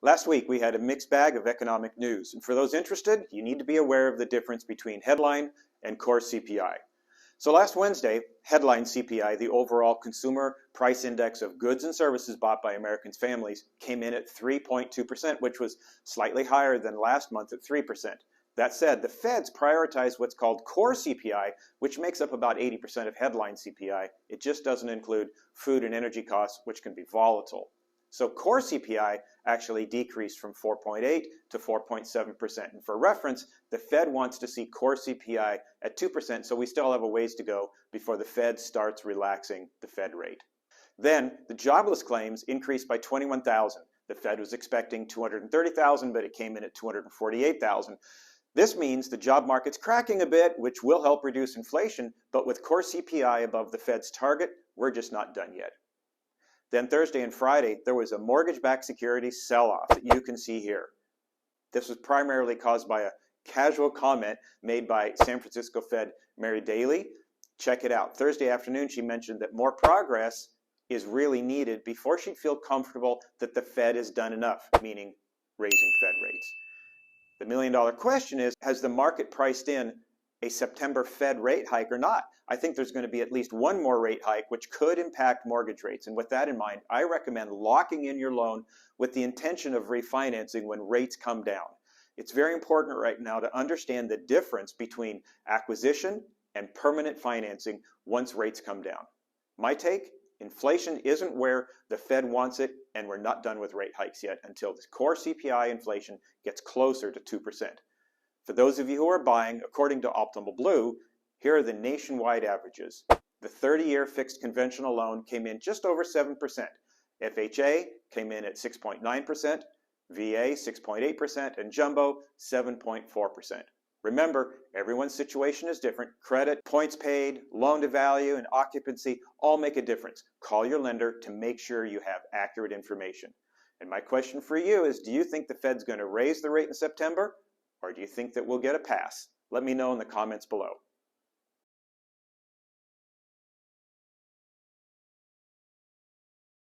Last week, we had a mixed bag of economic news, and for those interested, you need to be aware of the difference between headline and core CPI. So last Wednesday, headline CPI, the overall consumer price index of goods and services bought by Americans' families, came in at 3.2%, which was slightly higher than last month at 3%. That said, the Feds prioritize what's called core CPI, which makes up about 80% of headline CPI. It just doesn't include food and energy costs, which can be volatile. So core CPI actually decreased from 4.8 to 4.7%. And for reference, the Fed wants to see core CPI at 2%, so we still have a ways to go before the Fed starts relaxing the Fed rate. Then the jobless claims increased by 21,000. The Fed was expecting 230,000, but it came in at 248,000. This means the job market's cracking a bit, which will help reduce inflation, but with core CPI above the Fed's target, we're just not done yet. Then Thursday and Friday, there was a mortgage-backed securities sell-off that you can see here. This was primarily caused by a casual comment made by San Francisco Fed Mary Daly. Check it out. Thursday afternoon, she mentioned that more progress is really needed before she'd feel comfortable that the Fed has done enough, meaning raising Fed rates. The million-dollar question is, has the market priced in a September Fed rate hike or not? I think there's going to be at least one more rate hike, which could impact mortgage rates. And with that in mind, I recommend locking in your loan with the intention of refinancing when rates come down. It's very important right now to understand the difference between acquisition and permanent financing once rates come down. My take, inflation isn't where the Fed wants it, and we're not done with rate hikes yet until the core CPI inflation gets closer to 2%. For those of you who are buying, according to Optimal Blue, here are the nationwide averages. The 30-year fixed conventional loan came in just over 7%. FHA came in at 6.9%, VA 6.8%, and Jumbo 7.4%. Remember, everyone's situation is different. Credit, points paid, loan to value, and occupancy all make a difference. Call your lender to make sure you have accurate information. And my question for you is, do you think the Fed's going to raise the rate in September? Or do you think that we'll get a pass? Let me know in the comments below.